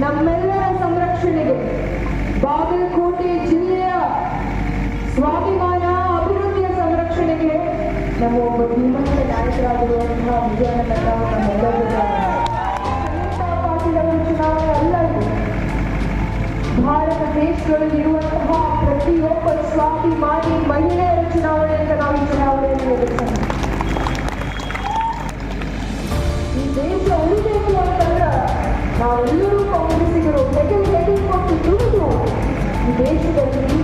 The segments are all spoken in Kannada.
ನಮ್ಮೆಲ್ಲರ ಸಂರಕ್ಷಣೆಗೆ ಬಾಗಲಕೋಟೆ ಜಿಲ್ಲೆಯ ಸ್ವಾಭಿಮಾನ ಅಭಿವೃದ್ಧಿಯ ಸಂರಕ್ಷಣೆಗೆ ನಮ್ಮ ಒಬ್ಬ ಧೀಮಂತ ನಾಯಕರಾಗಿರುವಂತಹ ವಿಜಯಾನಂದ ನಮ್ಮೆಲ್ಲರ ಪಾಟೀಲ್ ಅವರ ಚುನಾವಣೆ ಅಲ್ಲ ಇದು. ಭಾರತ ದೇಶದೊಳಗಿರುವಂತಹ ಪ್ರತಿಯೊಬ್ಬ ಸ್ವಾಭಿಮಾನಿ ಮಹಿಳೆಯರ ಚುನಾವಣೆ ಅಂತ ನಾವು ಈ ಚುನಾವಣೆಯನ್ನು ಎದುರಿಸೋಣ. ಈ ದೇಶ ಉಳಿಬೇಕು ಅಂತಂದ್ರೆ ನಾವೆಲ್ಲರೂ ಕಾಂಗ್ರೆಸ್ಸಿಗರು ಕೊಟ್ಟು ದುಡಿದು ಈ ದೇಶದಲ್ಲಿ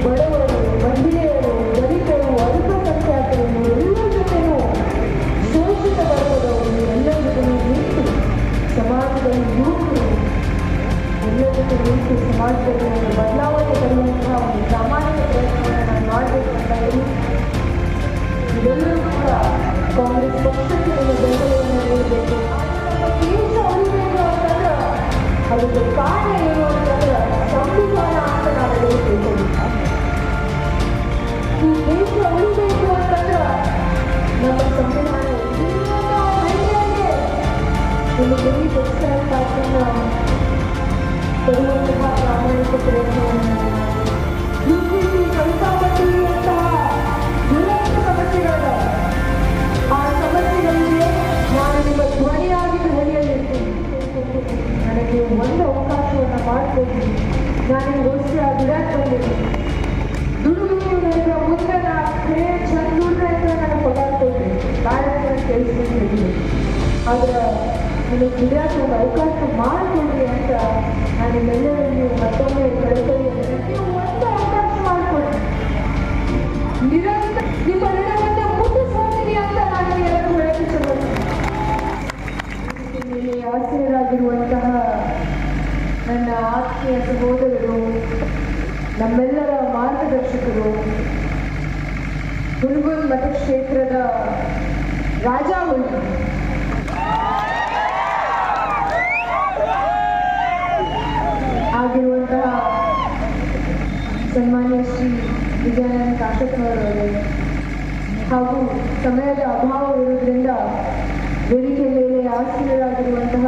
ಬಡವರು, ಮಹಿಳೆಯರು, ದಲಿತರು, ಅಲ್ಪಸಂಖ್ಯಾತರು ಎಲ್ಲರ ಜೊತೆನೂ ಶೋಷಿತ ವರ್ಗದವರು ಎಲ್ಲರ ಜೊತೆ ನಿಂತು ಸಮಾಜದಲ್ಲಿ ಯುವಕರು ಎಲ್ಲರ ಜೊತೆ ನಿಂತು ಸಮಾಜದಲ್ಲಿ ಒಂದು ಬದಲಾವಣೆ ತರುವಂತಹ ಒಂದು ಸಾಮಾನ್ಯ ಪ್ರಯತ್ನವನ್ನು ನಾನು ಮಾಡಬೇಕು ಅಂತ ಹೇಳಿ ಇದೆಲ್ಲರೂ ಕೂಡ ಕಾಂಗ್ರೆಸ್ ಪಕ್ಷಕ್ಕೆ ಒಂದು ಬೆಂಬಲವನ್ನು ನೀಡಬೇಕು. ದೇಶ ಉಳಿಬೇಕು ಅಂತಂದ್ರೆ ಅದಕ್ಕೆ ಕಾರಣ ಏನು ಅಂತಂದ್ರೆ ಸಂವಿಧಾನ ಅಂತ ನಾವು ಹೇಳಬೇಕು. ಈ ದೇಶ ಉಳಿಬೇಕು ಅಂತಂದ್ರೆ ನಮ್ಮ ಸಂವಿಧಾನ ಮಹಿಳೆಯರಿಗೆ ಒಂದು ಗುರಿ ಟೆಕ್ಸ್ಟೈಲ್ ಫ್ಯಾಷನ್ ತರುವಂತಹ ಪ್ರಾಮಾಣಿಕ ಪ್ರಯತ್ನವನ್ನು ಯುಪಿಸಿ ಕಲಿತಾಪಟ್ಟಿ ಅಂತಹ ಜ್ವಲಂತ ಸಮಸ್ಯೆಗಳ ಆ ಸಮಸ್ಯೆಗಳಿಗೆ ನಾನು ನಿಮ್ಮ ಧ್ವನಿಯಾಗಿ ಧ್ವನಿಯಲ್ಲಿರ್ತೀನಿ. ನನಗೆ ಒಂದು ಅವಕಾಶವನ್ನು ಮಾಡಿಕೊಡ್ತೀನಿ. ನಾನು ನಿಮಗೋಸ್ಕರ ದುಡ್ಯಾಕೆ ಬಂದಿದ್ದೀನಿ. ದುಡಿದು ನನಗೆ ಮುಂದೆ ನಾನು ಚಂದ ದುಡ್ರೆ ಅಂತ ನನಗೆ ಪಗಾರ ಕೊಡ್ರಿ, ಬೇಡ ಅಂತ ಕೇಳಿಸ್ಕೊಂಡಿದ್ದೀನಿ. ಆದ್ರೆ ನನಗೆ ದುಡ್ಯಾಕೆ ಒಂದು ಅವಕಾಶ ಮಾಡಿಕೊಡ್ರಿ ಅಂತ ನಾನು ನಿಮ್ಮೆಲ್ಲರಿಗೂ ಮತ್ತೊಮ್ಮೆ ಕಳಕಳಿ ಅಂದರೆ ನೀವು ಒಂದು ಅವಕಾಶ ಮಾಡಿಕೊಡ್ರಿ. ನಿರಂತರ ನಿಮ್ಮ ಋಣವನ್ನು ಮುಟ್ಟಿಸ್ಕೊಳ್ತೀನಿ ಅಂತ ನಾನು ಎಲ್ಲರೂ ಹೇಳಲು ಮೇಲೆ ಆಸೆಯರಾಗಿರುವಂತಹ ನನ್ನ ಆತ್ಮೀಯ ಸಹೋದರರು, ನಮ್ಮೆಲ್ಲರ ಮಾರ್ಗದರ್ಶಕರು, ಹುಲ್ಗುಲ್ ಮತಕ್ಷೇತ್ರದ ರಾಜಾಹುಲ್ ಆಗಿರುವಂತಹ ಸನ್ಮಾನ್ಯ ಶ್ರೀ ವಿಜಯಾನಂದ ಕಾಶಪ್ಪನವರವರೇ ಹಾಗೂ ಸಮಯದ ಅಭಾವವಿರುವುದರಿಂದ ವೇದಿಕೆ ಮೇಲೆ ಆಸೀನರಾಗಿರುವಂತಹ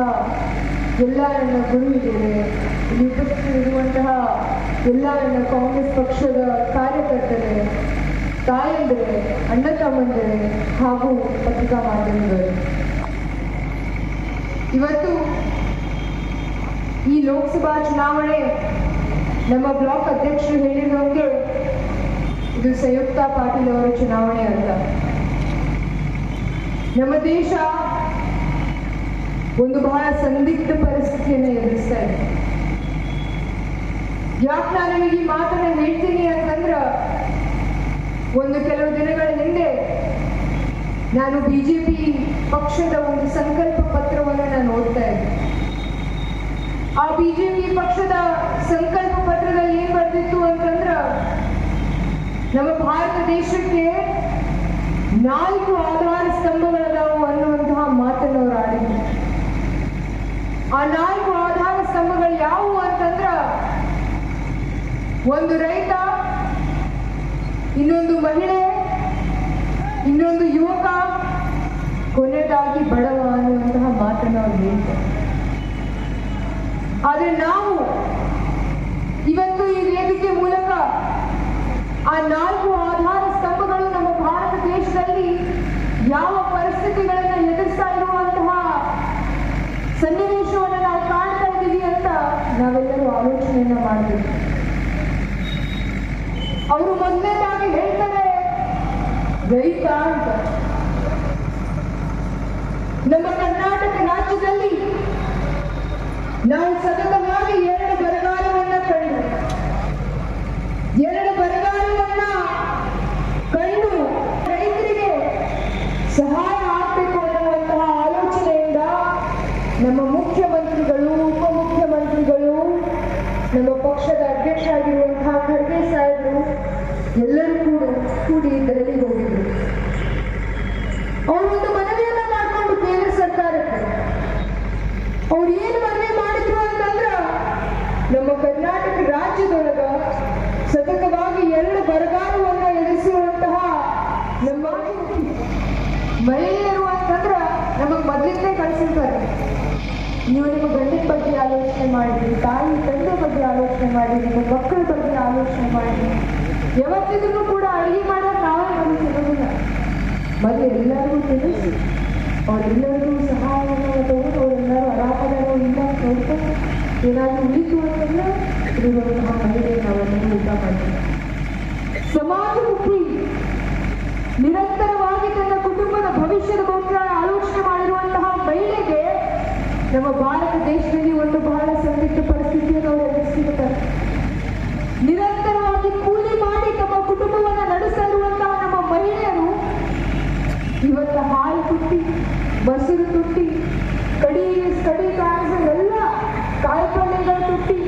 ಎಲ್ಲ ನನ್ನ ಗುರು ಹಿರಿಯರೇ, ಇಲ್ಲಿ ಉಪಸ್ಥಿತರಿರುವಂತಹ ಎಲ್ಲ ನನ್ನ ಕಾಂಗ್ರೆಸ್ ಪಕ್ಷದ ಕಾರ್ಯಕರ್ತರೇ, ತಾಯಂದಿರೇ, ಅಣ್ಣ ತಮ್ಮಂದಿರೇ ಹಾಗೂ ಪತ್ರಿಕಾ ಮಾಧ್ಯಮದವರೇ, ಇವತ್ತು ಈ ಲೋಕಸಭಾ ಚುನಾವಣೆ ನಮ್ಮ ಬ್ಲಾಕ್ ಅಧ್ಯಕ್ಷರು ಹೇಳಿದಂಗೆ ಇದು ಸಂಯುಕ್ತ ಪಾಟೀಲ್ ಅವರ ಚುನಾವಣೆ ಅಲ್ಲ. ನಮ್ಮ ದೇಶ ಒಂದು ಬಹಳ ಸಂದಿಗ್ಧ ಪರಿಸ್ಥಿತಿಯನ್ನು ಎದುರಿಸ್ತಾ ಇದೆ. ಯಾಕೆ ನಾನು ನಿಮಗೆ ಈ ಮಾತನ್ನ ಹೇಳ್ತೀನಿ ಅಂತಂದ್ರ, ಒಂದು ಕೆಲವು ದಿನಗಳ ಹಿಂದೆ ನಾನು ಬಿಜೆಪಿ ಪಕ್ಷದ ಒಂದು ಸಂಕಲ್ಪ ಪತ್ರವನ್ನು ನಾನು ಓದ್ತಾ ಇದ್ದೆ. ಆ ಬಿಜೆಪಿ ಪಕ್ಷದ ಸಂಕಲ್ಪ ಪತ್ರದಲ್ಲಿ ಏನ್ ಬರ್ತಿತ್ತು ಅಂತಂದ್ರ, ನಮ್ಮ ಭಾರತ ದೇಶಕ್ಕೆ 4 ಆಧಾರ ಸ್ತಂಭಗಳದಾವು ಅನ್ನುವಂತಹ ಮಾತನ್ನು ಅವರು ಆಡಿದ್ರು. ಆ 4 ಆಧಾರ ಸ್ತಂಭಗಳು ಯಾವುವು ಅಂತಂದ್ರ, ಒಂದು ರೈತ, ಇನ್ನೊಂದು ಮಹಿಳೆ, ಇನ್ನೊಂದು ಯುವಕ, ಕೊನೆಯದಾಗಿ ಬಡವ ಅನ್ನುವಂತಹ ಮಾತನ್ನು ಅವರು ಹೇಳ್ತಾರೆ. ಆದ್ರೆ ನಾವು ಇವತ್ತು ಈ ವೇದಿಕೆ ಮೂಲಕ ಆ 4 ಆಧಾರ ಸ್ತಂಭಗಳು ನಮ್ಮ ಭಾರತ ದೇಶದಲ್ಲಿ ಯಾವ ಪರಿಸ್ಥಿತಿಗಳನ್ನ ಎದುರಿಸ್ತಾ ಇರುವಂತಹ ಸನ್ನಿವೇಶವನ್ನು ನಾವು ಕಾಣ್ತಾ ಇದ್ದೀವಿ ಅಂತ ನಾವೆಲ್ಲರೂ ಆಲೋಚನೆಯನ್ನ ಮಾಡಬೇಕು. ಅವರು ಮೊದಲನೇದಾಗಿ ಹೇಳ್ತಾರೆ ರೈತ ಅಂತ. ನಮ್ಮ ಕರ್ನಾಟಕ ರಾಜ್ಯದಲ್ಲಿ ನಾವು ಸತತವಾಗಿ 2 ಬರಗಾಲವನ್ನ ಕಂಡು, 2 ಬರಗಾಲವನ್ನ ಕಂಡು ರೈತರಿಗೆ ಸಹಾಯ ಆಗಬೇಕು ಅನ್ನುವಂತಹ ಆಲೋಚನೆಯಿಂದ ನಮ್ಮ ಮುಖ್ಯಮಂತ್ರಿಗಳು, ಉಪಮುಖ್ಯಮಂತ್ರಿಗಳು, ನಮ್ಮ ಪಕ್ಷದ ಅಧ್ಯಕ್ಷರಾಗಿರುವಂತಹ ಖರ್ಗೆ ಸಾಹೇಬರು ಎಲ್ಲರೂ ಕೂಡಿ ದೆಹಲಿಗೆ ಹೋಗಿದ್ರು. ಅವರು ಒಂದು ಮನವಿಯನ್ನ ಮಾಡಿಕೊಂಡು ಕೇಂದ್ರ ಸರ್ಕಾರಕ್ಕೆ ಅವ್ರು ಏನು ಮನವಿ ಮಾಡಿದ್ರು ಅಂತಂದ್ರ, ನಮ್ಮ ಕರ್ನಾಟಕ ರಾಜ್ಯದೊಳಗ ಸತತವಾಗಿ 2 ಬರಗಾಲವನ್ನ ಎದುರಿಸುವಂತಹ ನಮ್ಮ ಮಹಿಳೆಯರು ಅಂತಂದ್ರ ನಮಗ್ ಮೊದಲಿಂದೇ ಕಳಿಸಿರ್ತಾರೆ. ನೀವು ನಿಮ್ಮ ಗಂಡನ ಬಗ್ಗೆ ಆಲೋಚನೆ ಮಾಡಿರಿ, ತಾಯಿ ತಂದೆ ಬಗ್ಗೆ ಆಲೋಚನೆ ಮಾಡಿ, ನಿಮ್ಮ ಮಕ್ಕಳ ಬಗ್ಗೆ ಆಲೋಚನೆ ಮಾಡಿ. ಯಾವತ್ತಿದ್ರೂ ಕೂಡ ಅಡುಗೆ ಮಾಡೋದು ನಾವೇ ನಮಗೆ ಸಿಗೋದಿಲ್ಲ. ಮೊದಲು ಎಲ್ಲರಿಗೂ ತಿಳಿಸಿ ಅವರೆಲ್ಲರಿಗೂ ಸಹಾಯವನ್ನು ತಗೊಂಡು ಅವರೆಲ್ಲರೂ ಅರಾಪದಾರೋ ಇಲ್ಲ ನೋಡ್ಕೊಂಡು ಏನಾದರೂ ಉಳಿತು ಅಂತಂದ್ರೆ ಇರುವಂತಹ ಮಹಿಳೆ ನಾವೆಲ್ಲರೂ ಊಟ ಮಾಡ್ತೀವಿ. ಸಮಾಜಮುಖಿ, ನಿರಂತರವಾಗಿ ತನ್ನ ಕುಟುಂಬದ ಭವಿಷ್ಯದಗೋಸ್ಕರ ಆಲೋಚನೆ ಮಾಡಿರುವಂತಹ ಮಹಿಳೆಗೆ ನಮ್ಮ ಭಾರತ ದೇಶದಲ್ಲಿ ಒಂದು ಬಹಳ ಸಂದಿಗ್ಧ ಪರಿಸ್ಥಿತಿಯನ್ನು ಅವರು ಎದುರಿಸಿರುತ್ತಾರೆ. ನಿರಂತರವಾಗಿ ಕೂಲಿ ಮಾಡಿ ತಮ್ಮ ಕುಟುಂಬವನ್ನು ನಡೆಸ್ತಾ ಇರುವಂತಹ ನಮ್ಮ ಮಹಿಳೆಯರು ಇವತ್ತು ಹಾಲು ತುಟ್ಟಿ, ಮೊಸರು ತುಟ್ಟಿ, ಕಡಿ ಕಾಯಿಸ ಎಲ್ಲ ಕಾಯಿಪಲ್ಯಗಳ ತುಟ್ಟಿ,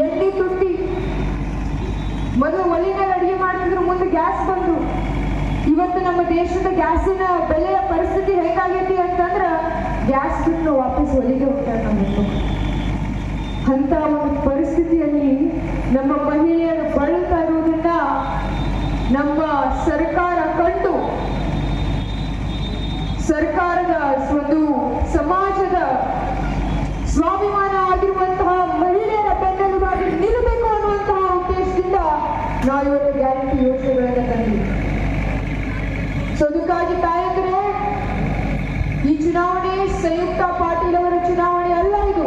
ಎಣ್ಣೆ ತುಟ್ಟಿ. ಮೊದಲು ಒಲಿನಲ್ಲಿ ಅಡುಗೆ ಮಾಡ್ತಿದ್ರು, ಮುಂದೆ ಗ್ಯಾಸ್ ಬಂದು ಇವತ್ತು ನಮ್ಮ ದೇಶದ ಗ್ಯಾಸಿನ ಬೆಲೆಯ ಪರಿಸ್ಥಿತಿ ಹೇಗಾಗೈತಿ ಅಂತಂದ್ರೆ ಗ್ಯಾಸ್ ಬಿಟ್ಟು ವಾಪಸ್ ಒಲಿಗೆ ಹೋಗ್ತಾರೆ ನಮ್ಮ. ಅಂತ ಒಂದು ಪರಿಸ್ಥಿತಿಯಲ್ಲಿ ನಮ್ಮ ಮಹಿಳೆಯರು ಬಳಲ್ತಾ ಇರುವುದನ್ನ ನಮ್ಮ ಸರ್ಕಾರ ಕಂಡು ಸರ್ಕಾರದ ಒಂದು ಸಮಾಜದ ಸ್ವಾಭಿಮಾನ ಆಗಿರುವಂತಹ ಮಹಿಳೆಯರ ಬೆನ್ನೆಲುಬಾಗಿ ನಿಲ್ಲಬೇಕು ಅನ್ನುವಂತಹ ಉದ್ದೇಶದಿಂದ ನಾವು ಇವತ್ತು ಗ್ಯಾರಂಟಿ ಯೋಜನೆಗಳನ್ನು ತಂದಿದ್ದೀವಿ. ಸೊ ಅದಕ್ಕಾಗಿ ತಾಯಂದ್ರೆ ಈ ಚುನಾವಣೆ ಸಂಯುಕ್ತ ಪಾಟೀಲ್ ಅವರ ಚುನಾವಣೆ ಅಲ್ಲ. ಇದು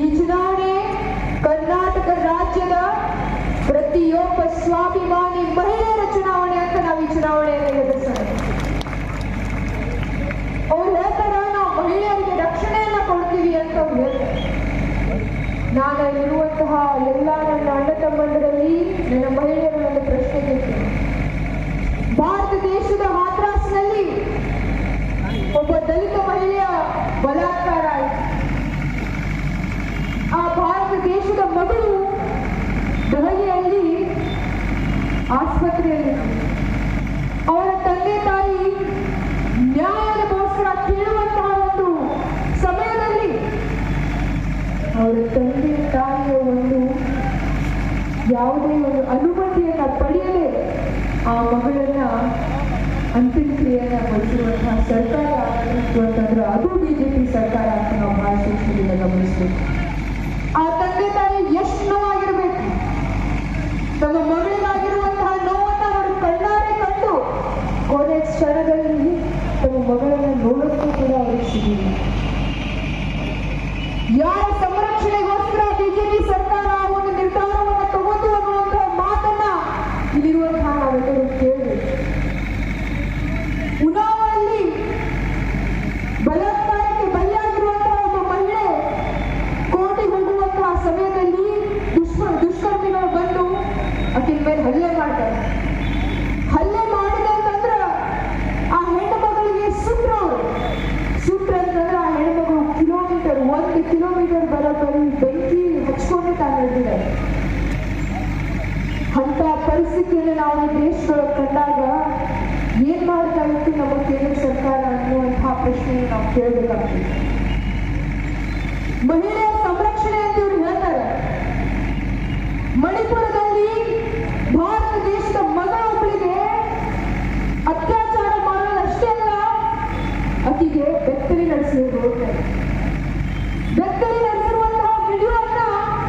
ಈ ಚುನಾವಣೆ ಕರ್ನಾಟಕ ರಾಜ್ಯದ ಪ್ರತಿಯೊಬ್ಬ ಸ್ವಾಭಿಮಾನಿ ಮಹಿಳೆಯರ ಚುನಾವಣೆ ಅಂತ ನಾವು ಈ ಚುನಾವಣೆಯನ್ನು ಎದುರಿಸೋಣ. ಅವ್ರು ಹೇಳ್ತಾರೆ ನಾವು ಮಹಿಳೆಯರಿಗೆ ರಕ್ಷಣೆಯನ್ನ ಕೊಡ್ತೀವಿ ಅಂತ ಅವ್ರು ಹೇಳ್ತಾರೆ. ನಾನು ಇರುವಂತಹ ಎಲ್ಲ ನನ್ನ ಅಣ್ಣ ತಮ್ಮಂದರಲ್ಲಿ ನನ್ನ ಮಹಿಳೆಯರು ಒಂದು ಪ್ರಶ್ನೆ ಕೇಳ್ತೇನೆ. ಭಾರತ ದೇಶದ ಹಾಥ್ರಾಸ್ನಲ್ಲಿ ಒಬ್ಬ ದಲಿತ ಮಹಿಳೆಯ ಬಲಾತ್ಕಾರ ಆಯಿತು. ಆ ಭಾರತ ದೇಶದ ಮಗಳು ದೆಹಲಿಯಲ್ಲಿ ಆಸ್ಪತ್ರೆಯಲ್ಲಿ ಅವರ ತಂದೆ ತಾಯಿ ನ್ಯಾಯದಗೋಸ್ಕರ ಕೇಳುವಂತಹ ಒಂದು ಸಮಯದಲ್ಲಿ ಅವರ ತಂದೆ ತಾಯಿಯ ಒಂದು ಯಾವುದೇ ಒಂದು ಅನುಮತಿಯನ್ನ ಪಡೆಯದೆ ಆ ಮಗಳನ್ನ ಅಂತಿಮ ಕ್ರಿಯೆಯನ್ನ ಗೊಳಿಸಿರುವಂತಹ ಸರ್ಕಾರ ಅಂತಂದ್ರೆ ಅದು ಬಿಜೆಪಿ ಸರ್ಕಾರ ಅಂತ ನಾವು ಬಹಳ ಸೂಕ್ಷ್ಮದಿಂದ ಗಮನಿಸಬೇಕು. ಆ ತಂದೆ ತಾಯಿ ಎಷ್ಟು ನೋವಾಗಿರ್ಬೇಕು. ತಮ್ಮ ಮಗಳಿಗಾಗಿರುವಂತಹ ನೋವನ್ನು ಅವರು ಕಣ್ಣಾರೆ ಕಂಡು ಕೊನೆ ಕ್ಷಣದಲ್ಲಿ ತಮ್ಮ ಮಗಳನ್ನ ನೋಡೋಕ್ಕೂ ಕೂಡ ಅವರಿಗೆ ಸಿಗಲಿಲ್ಲ. ಯಾರ ಸಂರಕ್ಷಣೆಗೋಸ್ಕರ ಬಿಜೆಪಿ ಸರ್ಕಾರ ಒಂದು ನಿರ್ಧಾರವನ್ನು ತಗೊಂಡು ಅನ್ನುವಂತಹ ಮಾತನ್ನ ಇಲ್ಲಿರುವಂತಹ ನಾವೆಲ್ಲರೂ ಕೇಳಬೇಕು. ಉನ್ನಾವಲ್ಲಿ ಬಲಾತ್ಕಾರಕ್ಕೆ ಬಲಿಯಾಗಿರುವಂತಹ ಒಬ್ಬ ಮಹಿಳೆ ಕೋರ್ಟಿಗೆ ಹೋಗುವಂತಹ ಸಮಯದಲ್ಲಿ ದುಷ್ಕರ್ಮಿಗಳು ಬಂದು ಆಕಿನ ಮೇಲೆ ಹಲ್ಲೆ ಮಾಡ್ತಾರೆ. ಹಲ್ಲೆ ಮಾಡಿದೆ ಅಂತಂದ್ರೆ ಆ ಹೆಣ್ಣು ಮಗಳಿಗೆ ಸುಟ್ರ ಅಂತಂದ್ರೆ ಆ ಹೆಣ್ಣು ಮಗಳು 1 ಕಿಲೋಮೀಟರ್ ಬರೋಬ್ಬರಿ ಬೆಂಕಿ ಹಚ್ಕೊಂಡು ತಾನು ನಡೆದಿದ್ದಾರೆ. ಅಂತ ಪರಿಸ್ಥಿತಿಯನ್ನು ನಾವು ದೇಶದೊಳಗೆ ಕಂಡಾಗ ಏನ್ ಮಾಡ್ತಾ ಇತ್ತು ನಮ್ಮ ಕೇಂದ್ರ ಸರ್ಕಾರ ಅನ್ನುವಂತಹ ಪ್ರಶ್ನೆಯನ್ನು ನಾವು ಕೇಳಬೇಕಾಗ್ತದೆ. ಮಹಿಳೆಯ ಸಂರಕ್ಷಣೆ ಅಂತ ಇವರು ಹೇಳ್ತಾರೆ. ಮಣಿಪುರದಲ್ಲಿ ಭಾರತ ದೇಶದ ಮಗಳೊಬ್ಬಳಿಗೆ ಅತ್ಯಾಚಾರ ಮಾಡೋದಷ್ಟೇ ಅಲ್ಲ, ಆಕೆಗೆ ಬೆತ್ತಲೆ ನಡೆಸಿರುವಂತಹ ವಿಡಿಯೋವನ್ನ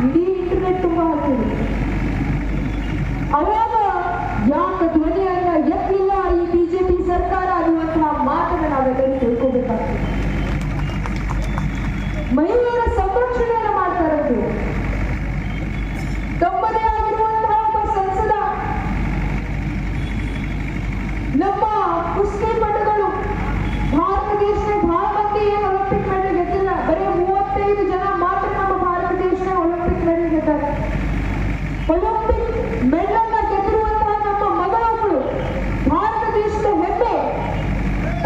ಇಡೀ ಇಂಟರ್ನೆಟ್ ತುಂಬಾ ಹಾಕಿದೆ. ಅವಾಗ ಯಾಕೆ ಧ್ವನಿಯನ್ನ ಎತ್ತಲಿಲ್ಲ ಈ ಬಿಜೆಪಿ ಸರ್ಕಾರ ಅನ್ನುವಂತಹ ಮಾತನ್ನು ನಾವೆಲ್ಲರೂ ತಿಳ್ಕೋಬೇಕಾಗ್ತದೆ. ಮಹಿಳೆಯರ ಸಂರಕ್ಷಣೆಯನ್ನು ಮಾಡ್ತಾರಂತೆ. ತಮ್ಮದೇ ಆಗಿರುವಂತಹ ಒಬ್ಬ ಸಂಸದ, ನಮ್ಮ ಕುಸ್ತಿ ಪಟುಗಳು ಭಾರತ ದೇಶದ ಬಹಳ ಮಂದಿ ಏನು ಒಲಿಂಪಿಕ್ ಮೆಡಲ್ ಗೆದ್ದಿಲ್ಲ. ಬರೀ 35 ಜನ ಮಾತ್ರ ನಮ್ಮ ಭಾರತ ದೇಶ ಒಲಿಂಪಿಕ್ ಮೆಡಲ್ ಗೆದ್ದಾರೆ. ಒಲಿಂಪಿಕ್ ಮೆಡಲ್ ಅನ್ನ ಗೆದ್ದಿರುವಂತಹ ನಮ್ಮ ಮಗಳೊಬ್ಬಳು ಭಾರತ ದೇಶದ ಹೆಮ್ಮೆ.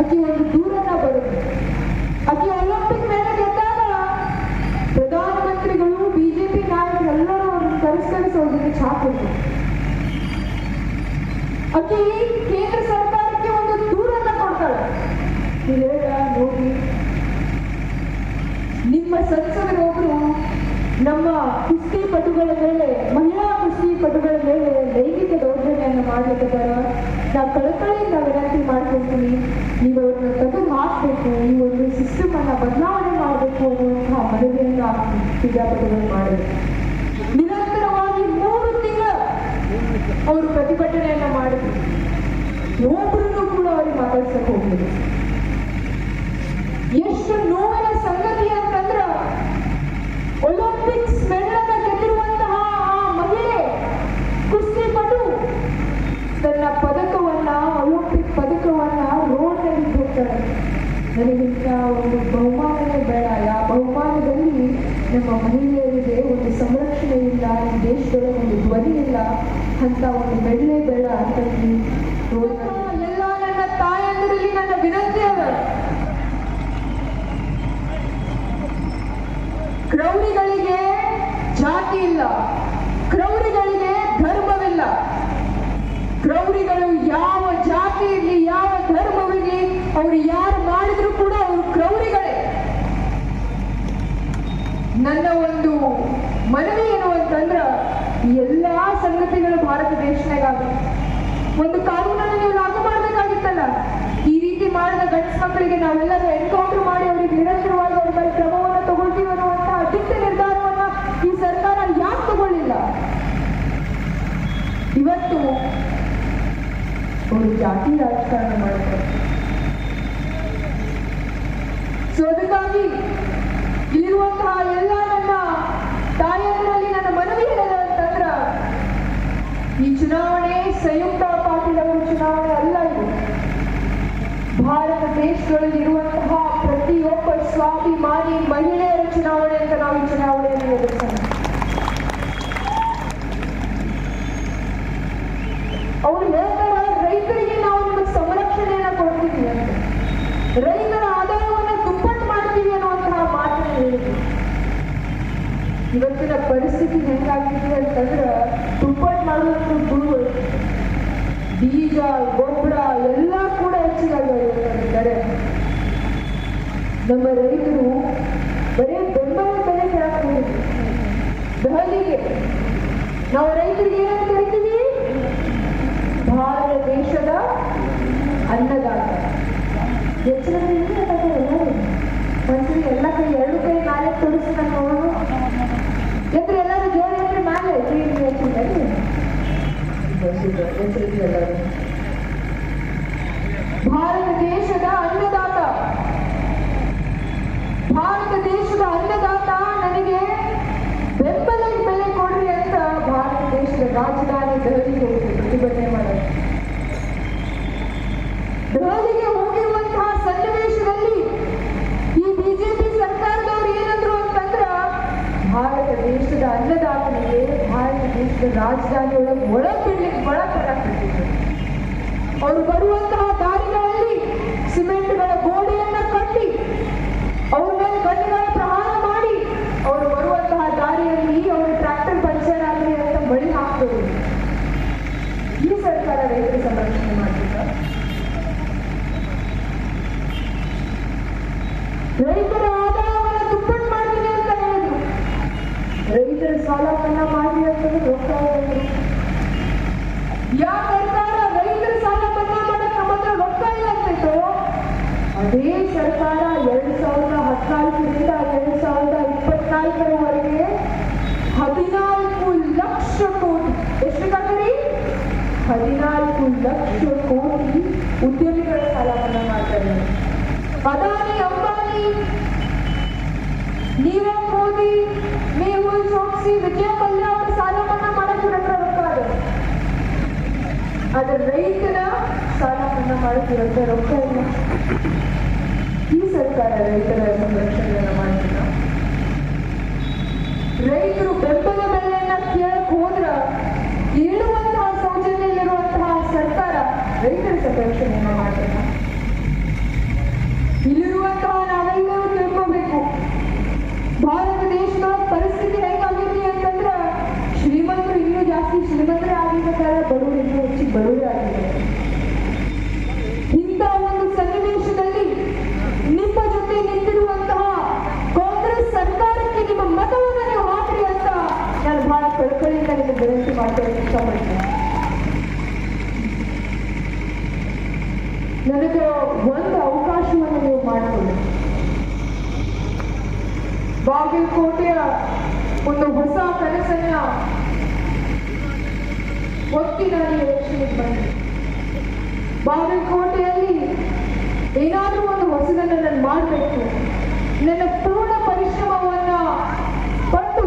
ಆಕೆ ಒಂದು ದೂರನ್ನ ಬರುತ್ತೆ. ಆಕೆ ಒಲಿಂಪಿಕ್ ಮೆಡಲ್ ಗೆದ್ದಾಗ ಪ್ರಧಾನಮಂತ್ರಿಗಳು ಬಿಜೆಪಿ ನಾಯಕರು ಎಲ್ಲರೂ ಅವ್ರನ್ನ ಕರೆಸಿ ಅವ್ರಿಗೆ ಛಾಪಿದ್ರು. ಆಕೆ ಕೇಂದ್ರ ಸರ್ಕಾರಕ್ಕೆ ಒಂದು ದೂರನ್ನ ಕೊಡ್ತಾಳೆ. ನೋಡಿ, ನಿಮ್ಮ ಸಂಸದರೊಬ್ಬರು ನಮ್ಮ ಕುಸ್ತಿ ಪಟುಗಳ ಮೇಲೆ, ಮಹಿಳಾ ಕುಸ್ತಿ ಪಟುಗಳ ಮೇಲೆ ಲೈಂಗಿಕ ದೌರ್ಜನ್ಯವನ್ನು ಮಾಡಲಿಕ್ಕೆ ನಾವು ಕಳಕಳಿಯಿಂದ ವಿನಂತಿ ಮಾಡ್ಕೊಳ್ತೀವಿ, ನೀವು ಅವ್ರನ್ನ ತೆಗೆದು ಹಾಕಬೇಕು, ಈ ಒಂದು ಸಿಸ್ಟಮ್ ಅನ್ನ ಬದಲಾವಣೆ ಮಾಡಬೇಕು ಅನ್ನುವಂತಹ ಮನವಿಯನ್ನ ವಿದ್ಯಾಪತಿಗಳು ಮಾಡಿದ್ರು. ನಿರಂತರವಾಗಿ 3 ತಿಂಗಳು ಅವರು ಪ್ರತಿಭಟನೆಯನ್ನ ಮಾಡಿದ್ರು. ಒಬ್ಬರನ್ನು ಕೂಡ ಅವ್ರಿಗೆ ಮಾತಾಡ್ಸಕ್ ಹೋಗ್ಲಿಲ್ಲ. ಎಷ್ಟು ನೋವಿನ ಸಂಗತಿ ಅಂತಂದ್ರ ಒಲಿಂಪಿಕ್ಸ್ ಮೆಡಲ್ ಗೆದ್ದಿರುವಂತಹ ಆ ಮಹಿಳೆ ಕುಸ್ತಿಪಟು ತನ್ನ ಪದಕವನ್ನ, ಒಲಿಂಪಿಕ್ ಪದಕವನ್ನ ರೋಡ್ ನಲ್ಲಿ ಹೋಗ್ತಾಳೆ. ನನಗಿಂತ ಒಂದು ಬಹುಮಾನವೇ ಬೇಡ. ಆ ಬಹುಮಾನದಲ್ಲಿ ನಮ್ಮ ಮಹಿಳೆಯರಿಗೆ ಒಂದು ಸಂರಕ್ಷಣೆ ಇಲ್ಲ, ಈ ದೇಶದೊಳಗೆ ಒಂದು ಧ್ವನಿ ಇಲ್ಲ ಅಂತ ಒಂದು ಮೆಡಲೇ ಬೇಡ ಅಂತ ಎಲ್ಲ ನನ್ನ ತಾಯಂದಿರಲ್ಲಿ ನನ್ನ ವಿನಂತಿ ಅದ. ಕ್ರೌರಿಗಳಿಗೆ ಜಾತಿ ಇಲ್ಲ, ಕ್ರೌರಿಗಳಿಗೆ ಧರ್ಮವಿಲ್ಲ. ಕ್ರೌರಿಗಳು ಯಾವ ಜಾತಿ ಇರಲಿ, ಯಾವ ಧರ್ಮವಿರಲಿ, ಅವ್ರು ಯಾರು ಮಾಡಿದ್ರು ಕೂಡ ಅವರು ಕ್ರೌರಿಗಳೇ. ನನ್ನ ಒಂದು ಮನವಿ ಏನು ಅಂತಂದ್ರ, ಎಲ್ಲಾ ಸಂಗತಿಗಳು ಭಾರತ ದೇಶನಾಗ ಒಂದು ಕಾನೂನನ್ನು ನೀವು ಲಾಗು ಮಾಡ್ಬೇಕಾಗಿತ್ತಲ್ಲ. ಈ ರೀತಿ ಮಾಡಿದ ಗಂಡಸ ಮಕ್ಕಳಿಗೆ ನಾವೆಲ್ಲರೂ ಎನ್ಕೌಂಟರ್ ಮಾಡಿ ಅವರಿಗೆ ನಿರಂತರವಾಗಿ ಅವ್ರ ಮೇಲೆ ಕ್ರಮವನ್ನು ತಗೊಳ್ತೀವಿ ಅನ್ನುವಂತಹ ದಿಟ್ಟ ನಿರ್ಧಾರವನ್ನ ಈ ಸರ್ಕಾರ ಯಾಕೆ ತಗೊಳ್ಳಿಲ್ಲ? ಇವತ್ತು ಅವರು ಜಾತಿ ರಾಜಕಾರಣ ಮಾಡ್ತಾರೆ. ಸೊ ಅದಕ್ಕಾಗಿ ಇಲ್ಲಿರುವಂತಹ ಎಲ್ಲ ನನ್ನ ತಾಯಂದಿರಲ್ಲಿ ನನ್ನ ಮನವಿ ಏನದ ಅಂತಂದ್ರ, ಈ ಚುನಾವಣೆ ಸಂಯುಕ್ತ ಪಾಟೀಲ್ ಅವರ ಚುನಾವಣೆ ಅಲ್ಲ. ಇದು ಭಾರತ ದೇಶದೊಳಗೆ ಇರುವಂತಹ ಪ್ರತಿಯೊಬ್ಬ ಸ್ವಾಭಿಮಾನಿ ಮಹಿಳೆಯರ ಚುನಾವಣೆ ಅಂತ ನಾವು ಈ ಚುನಾವಣೆಯನ್ನು ಎದುರಿಸೋಣ. ಅವ್ರು ಹೇಳ್ತಾರೆ, ರೈತರಿಗೆ ನಾವು ನಿಮಗೆ ಸಂರಕ್ಷಣೆಯನ್ನ ಕೊಡ್ತೀವಿ ಅಂತ, ರೈತರ ಆದಾಯವನ್ನು ದುಪ್ಪಟ್ಟು ಮಾಡ್ತೀವಿ ಅನ್ನುವಂತಹ ಮಾತನ್ನು ಹೇಳಿದ್ರು. ಇವತ್ತಿನ ಪರಿಸ್ಥಿತಿ ಹೆಂಗಾಗಿದೆ ಅಂತಂದ್ರ, ದುಪ್ಪಟ್ಟು ಮಾಡುವಂತ ಗುರು, ಬೀಜ, ಗೊಬ್ಬರ ಎಲ್ಲ ಕೂಡ ಹೆಚ್ಚಿಗಾಗಿದ್ದಾರೆ. ನಮ್ಮ ರೈತರು ಬರೀ ಬೆಂಬಲ ಬೆಲೆ ಕೇಳಕ್ ಹೋಗಿದ್ರು. ದೆಹಲಿಗೆ ನಾವು ರೈತರಿಗೆ ಏನಂತ ಕರಿತೀವಿ? ಭಾರತ ದೇಶದ ಅನ್ನದಾತ. ಮನುಷ್ಯರಿಗೆ ಎಲ್ಲ ಕೈ 2 ಕೈ ನಾಳೆ ತೋರಿಸಿ ನಾನು ಎತ್ರ ಎಲ್ಲರೂ ಜೋಡಿ ಅಂದ್ರೆ ಮೇಲೆ ಭಾರತ ದೇಶದ ಅನ್ನದಾತ, ಭಾರತ ದೇಶದ ಅನ್ನದಾತ ನನಗೆ ಬೆಂಬಲ ಬೆಲೆ ಕೊಡ್ರಿ ಅಂತ ಭಾರತ ದೇಶದ ರಾಜಧಾನಿ ದೆಹಲಿಗೆ ಹೋಗಿ ಪ್ರತಿಭಟನೆ ಮಾಡೋದು. ದೆಹಲಿಗೆ ಹೋಗಿರುವಂತಹ ಸನ್ನಿವೇಶದಲ್ಲಿ ಈ ಬಿಜೆಪಿ ಸರ್ಕಾರದವರು ಏನಂದ್ರು ಅಂತಂದ್ರ, ಭಾರತ ದೇಶದ ಅನ್ನದಾತನಿಗೆ ಭಾರತ ದೇಶದ ರಾಜಧಾನಿಯೊಳಗೆ ಒಳಬಿಡ್ಲಿಕ್ಕೆ ಒಳಪಡಾಕ್ಬಿಟ್ಟಿದ್ರು. ಅವರು ಬರುವಂತಹ ದಾರಿಗಳಲ್ಲಿ ಸಿಮೆಂಟ್ಗಳ ಗೋಡೆಯನ್ನ ಕಟ್ಟಿ ಅವ್ರ ಮೇಲೆ ಗಂಡುಗಳ ಪ್ರಹಾರ ಮಾಡಿ, ಅವರು ಬರುವಂತಹ ದಾರಿಯಲ್ಲಿ ಅವರು ಟ್ರ್ಯಾಕ್ಟರ್ ಪಂಚರ್ ಆಗಲಿ ಅಂತ ಬಳಿ ಹಾಕ್ತರು. ಈ ಸರ್ಕಾರ ರೈತರ ಸಂರಕ್ಷಣೆ ಮಾಡ್ತಿದ್ದ? ರೈತರ ಆದಾಯವನ್ನು ದುಪ್ಪಟ್ಟು ಮಾಡ್ತೀನಿ ಅಂತ ಹೇಳಿದ್ರು. ರೈತರ ಸಾಲ ಮನ್ನಾ ಮಾಡಿ ಅಂತಂದ್ರೆ ರೊಕ್ಕ ಯಾವ ಸರ್ಕಾರ ರೈತರ ಸಾಲ ಮನ್ನಾ ಮಾಡಕ್ ನಮ್ಮ ಹತ್ರ ರೊಕ್ಕ ಇಲ್ಲ ಅಂತಿತ್ತು, ಅದೇ ಸರ್ಕಾರ 2014ರಿಂದ 2024ರವರೆಗೆ 14 ಲಕ್ಷ ಕೋಟಿ, ಎಷ್ಟು ಬೇಕಾಗ್ತದೆ? 14 ಲಕ್ಷ ಕೋಟಿ ಉದ್ಯಮಿಗಳ ಸಾಲ ಮನ್ನಾ ಮಾಡ್ತಾರೆ. ಅದಾನಿ, ಅಂಬಾನಿ, ನೀರವ್ ಮೋದಿ, ಮೇಹುಲ್ ಚೋಕ್ಸಿ, ವಿಜಯ ಮಲ್ಯ ಅವರ ಸಾಲ ಮನ್ನಾ ಮಾಡಕ್ಕೆ ರೊಕ್ಕ ಅದು. ಆದ್ರೆ ರೈತರ ಸಾಲ ಮನ್ನಾ ಮಾಡಕ್ಕೆ ರೊಕ್ಕ ಇಲ್ಲ. ಈ ಸರ್ಕಾರ ರೈತರ ಸಂರಕ್ಷಣೆಯನ್ನ ಮಾಡ್ತಿಲ್ಲ. ರೈತರು ಬೆಂಬಲ ಬೆಲೆಯನ್ನ ಕೇಳಕ್ ಹೋದ್ರ ಹೇಳುವಂತಹ ಸೌಜನ್ಯಲ್ಲಿರುವಂತಹ ಸರ್ಕಾರ ರೈತರ ಸಂರಕ್ಷಣೆಯನ್ನ ಮಾಡ್ತಿಲ್ಲ. ಇಲ್ಲಿರುವಂತಹ ನಾವೆಲ್ಲರೂ ತಿಳ್ಕೋಬೇಕು, ಭಾರತ ದೇಶದ ಪರಿಸ್ಥಿತಿ ಹೇಗಾಗಿದೆ ಅಂತಂದ್ರ, ಶ್ರೀಮಂತರು ಇನ್ನೂ ಜಾಸ್ತಿ ಶ್ರೀಮಂತರೇ ಆಗಿರ್ಬೇಕಾದ್ರೆ ಬಡವರು ಇನ್ನೂ ಹೆಚ್ಚಿಗೆ ಬಡವರೇ ಆಗಿದ್ದಾರೆ. ಇಂಥ ಒಂದು ಸನ್ನಿವೇಶದಲ್ಲಿ ನಿಮ್ಮ ಜೊತೆ ನಿಂತಿರುವಂತಹ ಕಾಂಗ್ರೆಸ್ ಸರ್ಕಾರಕ್ಕೆ ನಿಮ್ಮ ಮತವನ್ನು ನೀವು ಹಾಕ್ರಿ ಅಂತ ನಾನು ಬಹಳ ಕಳಕಳಿಯಿಂದ ನಿಮಗೆ ವಿನಂತಿ ಮಾಡ್ಕೊಳ್ಳೋಕೆ ಇಷ್ಟಪಡ್ತೀನಿ. ನನಗೆ ಒಂದು ಅವಕಾಶವನ್ನು ನೀವು ಮಾಡಿಕೊಳ್ಳಿ. ಬಾಗಲಕೋಟೆಯ ಒಂದು ಹೊಸ ಕನಸನ್ನ ಒತ್ತಿ ನಾನು ಎಲೆಕ್ಷನ್ಗೆ ಬಂದೆ. ಬಾಗಲಕೋಟೆಯಲ್ಲಿ ಏನಾದರೂ ಒಂದು ಹೊಸದನ್ನು ನಾನು ಮಾಡಬೇಕು, ನನ್ನ ಪೂರ್ಣ ಪರಿಶ್ರಮವನ್ನ ಪಟ್ಟು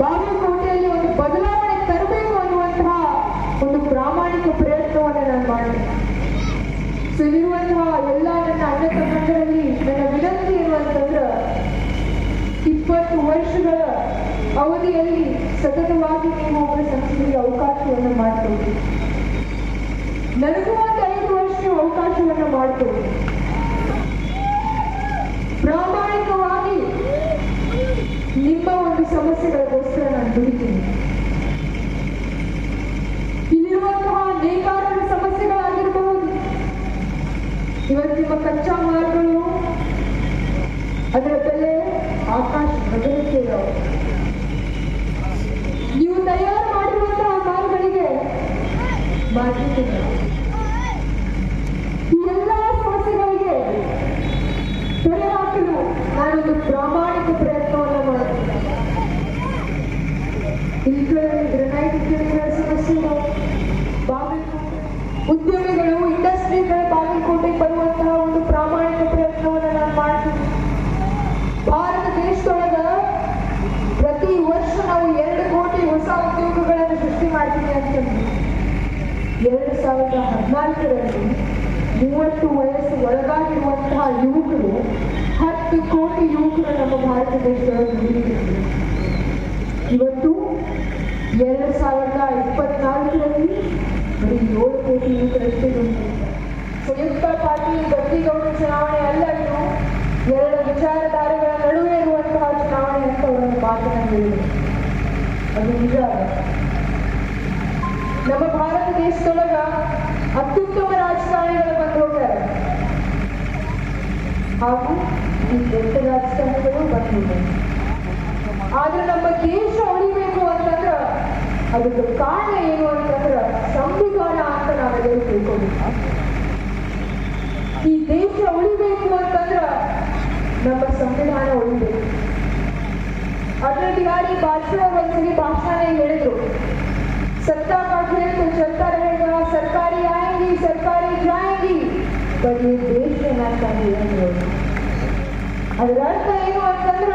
ಬಾಗಲಕೋಟೆಯಲ್ಲಿ ಒಂದು ಬದಲಾವಣೆ ತರಬೇಕು ಅನ್ನುವಂತಹ ಒಂದು ಪ್ರಾಮಾಣಿಕ ಪ್ರಯತ್ನವನ್ನು ನಾನು ಮಾಡಿದೆ. ಸೊ ಇಲ್ಲಿರುವಂತಹ ಎಲ್ಲ ನನ್ನ ಅಣ್ಣ ತಮ್ಮಂದರಲ್ಲಿ ನನ್ನ ವಿನಂತಿ ಏನುವಂತಂದ್ರೆ 20 ವರ್ಷಗಳ ಅವಧಿಯಲ್ಲಿ ಸತತವಾಗಿ ನೀವು ಒಬ್ಬರ ಸಂಸದರಿಗೆ ಅವಕಾಶವನ್ನು ಮಾಡಿಕೊಡಿ. ನನಗೂ ಒಂದು 5 ವರ್ಷ ಅವಕಾಶವನ್ನು ಮಾಡಿಕೊಡಿ. ಪ್ರಾಮಾಣಿಕವಾಗಿ ನಿಮ್ಮ ಒಂದು ಸಮಸ್ಯೆಗಳಿಗೋಸ್ಕರ ನಾನು ದುಡಿತೀನಿ. ಇಲ್ಲಿರುವಂತಹ ನೇಕಾರರ ಸಮಸ್ಯೆಗಳಾಗಿರಬಹುದು, ಇವತ್ತು ನಿಮ್ಮ ಕಚ್ಚಾ ಮಾಲ್ಗಳು ಅದರ ಬೆಲೆ ಆಕಾಶ ಗಗನಕ್ಕೆ ಇರೋದು. ನೀವು ತಯಾರು ಮಾಡಿರುವಂತಹ ಮಾಲ್ಗಳಿಗೆ ಮಾರ್ಕೆಟ್ ಇಲ್ಲ. ಈ ಎಲ್ಲ ಸಮಸ್ಯೆಗಳಿಗೆ ತೆರೆ ಹಾಕಲು ನಾನೊಂದು ಪ್ರಾಮಾಣಿಕ ಪ್ರಯತ್ನವನ್ನು ಮಾಡುತ್ತೇನೆ. ಗ್ರನೈಟ್ ಉದ್ಯಮಿಗಳ ಸಮಸ್ಯೆಗಳು, ಬಾಗಲಕೋಟೆ ಉದ್ಯಮಿಗಳು, ಇಂಡಸ್ಟ್ರಿಗಳ ಬಾಗಲಕೋಟೆಗೆ ಬರುವಂತಹ ಒಂದು ಪ್ರಾಮಾಣಿಕ ಪ್ರಯತ್ನವನ್ನು ನಾನು ಮಾಡ್ತೀನಿ. ಭಾರತ ದೇಶದೊಳಗ ಪ್ರತಿ ವರ್ಷ ನಾವು 2 ಕೋಟಿ ಹೊಸ ಉದ್ಯೋಗಗಳನ್ನು ಸೃಷ್ಟಿ ಮಾಡ್ತೀವಿ ಅಂತಂದ್ರೆ 2014ರಲ್ಲಿ 30 ವಯಸ್ಸು ಒಳಗಾಗಿರುವಂತಹ ಯುವಕರು 10 ಕೋಟಿ ಯುವಕರು ನಮ್ಮ ಭಾರತ ದೇಶದೊಳಗೆ ದುಡಿಯುತ್ತಿದ್ರು. ಇವತ್ತು 2024ರಲ್ಲಿ ಬರೀ 7 ಕೋಟಿ ಯುವಕರಷ್ಟೇ ದುಡಿಯುತ್ತಾರೆ. ಸಂಯುಕ್ತ ಪಾಟೀಲ್ ಗದ್ದಿಗೌಡ ಚುನಾವಣೆ ಅಲ್ಲ, ಇದು 2 ವಿಚಾರಧಾರೆಗಳ ನಡುವೆ ಇರುವಂತಹ ಚುನಾವಣೆ ಅಂತ ಅವರನ್ನು ಮಾತನ್ನು ಹೇಳಿದರು. ಅದು ನಿಜ. ನಮ್ಮ ಭಾರತ ದೇಶದೊಳಗ ಅತ್ಯುತ್ತಮ ರಾಜಕಾರಣಿಗಳು ಬಂದು ಹೋಗ್ತಾರೆ, ಹಾಗೂ ಈ ದೊಡ್ಡ ರಾಜಕಾರಣಿಗಳು ಬಂದಿದ್ದಾರೆ. ಆದ್ರೆ ನಮ್ಮ ದೇಶ ಉಳಿಬೇಕು ಅಂತಂದ್ರ ಅದಕ್ಕೆ ಕಾರಣ ಏನು ಅಂತಂದ್ರ ಸಂವಿಧಾನ ಅಂತ ನಾವೆಲ್ಲರೂ ತಿಳ್ಕೊಬೇಕು. ಈ ದೇಶ ಉಳಿಬೇಕು ಅಂತಂದ್ರ ನಮ್ಮ ಸಂವಿಧಾನ ಉಳಿಬೇಕು. ಅಟಲ್ ಬಿಹಾರಿ ವಾಜಪೇಯಿ ಒಂದ್ಸಲಿ ಭಾಷಣ ಹೇಳಿದ್ರು, सत्ता का खेल तो चलता रहेगा, सरकारी आएंगी सरकारी जाएंगी, पर ये देश रहना चाहिए. ಅದರ ಅರ್ಥ ಏನು ಅಂತಂದ್ರ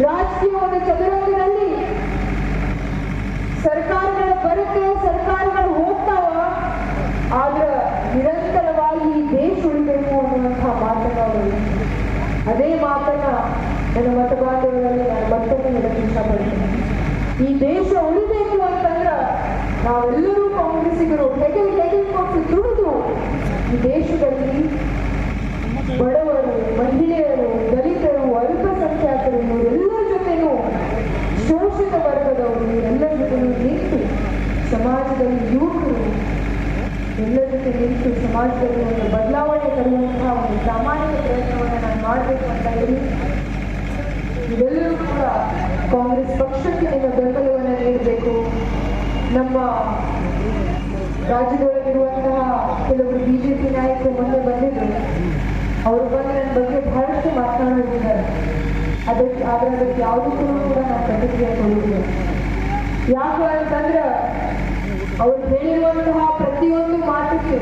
ರಾಜಕೀಯ ಒಂದು ಚದುರಂಗದಲ್ಲಿ ಸರ್ಕಾರಗಳು ಬರುತ್ತೆ, ಸರ್ಕಾರಗಳು ಹೋಗ್ತಾವ, ಆದ್ರ ನಿರಂತರವಾಗಿ ಈ ದೇಶ ಉಳಿಬೇಕು ಅನ್ನುವಂತಹ ಮಾತನ್ನ ಅವರು. ಅದೇ ಮಾತನ್ನ ನನ್ನ ಮತಬಾಂಧವರಲ್ಲಿ ನಾನು ಮತ್ತೊಮ್ಮೆ ಹೇಳಕ್ಕೆ ಇಷ್ಟಪಡ್ತೀನಿ. ಈ ದೇಶ ಉಳಿಬೇಕು ಅಂತಂದ್ರ ನಾವೆಲ್ಲರೂ ಕಾಂಗ್ರೆಸ್ಸಿಗರು ಹೆಗಲು ಕೊಟ್ಟು ದುಡಿದು ಈ ದೇಶದಲ್ಲಿ ಬಡವರು, ಮಹಿಳೆಯರು, ದಲಿತರು, ಅಲ್ಪಸಂಖ್ಯಾತರು ಇವರೆಲ್ಲರ ಜೊತೆನೂ ಶೋಷಿತ ವರ್ಗದವರು ಎಲ್ಲರ ಜೊತೆನೂ ನಿಂತು ಸಮಾಜದಲ್ಲಿ ಯುವಕರು ಎಲ್ಲರ ಜೊತೆ ನಿಂತು ಸಮಾಜದಲ್ಲಿ ಒಂದು ಬದಲಾವಣೆ ತರುವಂತಹ ಒಂದು ಪ್ರಾಮಾಣಿಕ ಪ್ರಯತ್ನವನ್ನು ನಾನು ಮಾಡಬೇಕು ಅಂತ ಹೇಳಿ ಇದೆಲ್ಲರೂ ಕೂಡ ಕಾಂಗ್ರೆಸ್ ಪಕ್ಷಕ್ಕೆ ನಿಮ್ಮ ಬೆಂಬಲವನ್ನು ನೀಡಬೇಕು. ನಮ್ಮ ರಾಜ್ಯದೊಳಗಿರುವಂತಹ ಕೆಲವರು ಬಿಜೆಪಿ ನಾಯಕರು ಮೊನ್ನೆ ಬಂದಿದ್ರು, ಅವರು ಬಂದು ನನ್ನ ಬಗ್ಗೆ ಬಹಳಷ್ಟು ಮಾತನಾಡಿದ್ದಾರೆ. ಆದರೆ ಅದಕ್ಕೆ ಯಾವುದಕ್ಕೂ ಕೂಡ ನಾನು ಪ್ರತಿಕ್ರಿಯೆ ಕೊಡುವುದಿಲ್ಲ. ಯಾಕೆ ಅಂತಂದ್ರೆ ಅವರು ಹೇಳಿರುವಂತಹ ಪ್ರತಿಯೊಂದು ಮಾತಿಗೆ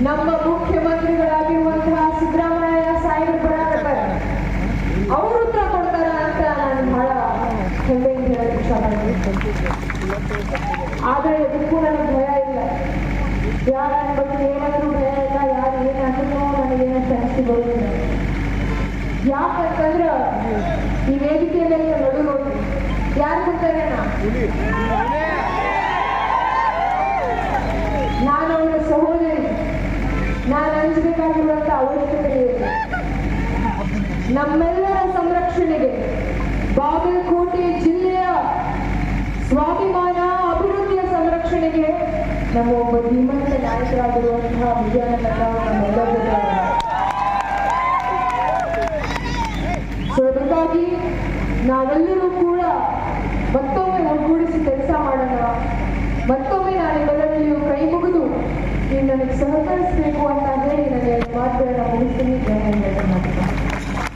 ನಮ್ಮ ಮುಖ್ಯಮಂತ್ರಿಗಳಾಗಿರುವಂತಹ ಸಿದ್ದರಾಮಯ್ಯ ಸಾಹೇಬರು ಬರಾಕತ್ತಾರೆ, ಅವರು ಉತ್ತರ ಕೊಡ್ತಾರ ಅಂತ ನಾನು ಬಹಳ ಹೆಮ್ಮೆಯಿಂದ ಹೇಳಕ್ಕೆ ಇಷ್ಟಪಡ್ತೀನಿ. ಆದರೆ ಇದಕ್ಕೂ ನನಗೆ ಭಯ ಇಲ್ಲ. ಯಾರ ನನ್ನ ಬಗ್ಗೆ ಏನಾದರೂ ಭಯ ಇಲ್ಲ, ಯಾರು ಏನಾದ್ರೂ ನನಗೇನೋ ಜಾಸ್ತಿ ಬರೋದಿಲ್ಲ. ಯಾಕಂತಂದ್ರ ಈ ವೇದಿಕೆ ಮೇಲೆ ನಡು ನೋಡಿ ಯಾರು ಗೊತ್ತಾರೆ, ನಾನು ಅವರ ಸಹೋದರಿ, ನಾನು ಹಂಚಬೇಕಾಗಿರುವಂತ ಅವಶ್ಯಕತೆ ಇದೆ. ನಮ್ಮೆಲ್ಲರ ಸಂರಕ್ಷಣೆಗೆ, ಬಾಗಲಕೋಟೆ ಜಿಲ್ಲೆಯ ಸ್ವಾಭಿಮಾನ ಅಭಿವೃದ್ಧಿಯ ಸಂರಕ್ಷಣೆಗೆ ನಮ್ಮ ಒಬ್ಬ ಧೀಮಂತ ನಾಯಕರಾಗಿರುವಂತಹ ವಿಜಯಾನಂದ ನಮ್ಮೆಲ್ಲರ. ಸೊ ಅದಕ್ಕಾಗಿ ನಾವೆಲ್ಲರೂ ಕೂಡ ಮತ್ತೊಮ್ಮೆ ಒಗ್ಗೂಡಿಸಿ ಕೆಲಸ ಮಾಡೋಣ. ಮತ್ತೊಮ್ಮೆ ನಾನು ಇವೆಲ್ಲರಲ್ಲಿಯೂ ಕೈ ಮುಗಿದು ನೆರವೇರಿಸಬೇಕು ಅಂತ ಹೇಳಿ ನಾನು ಎರಡು ಮಾತುಗಳನ್ನ ಮುಗಿಸ್ತೀನಿ.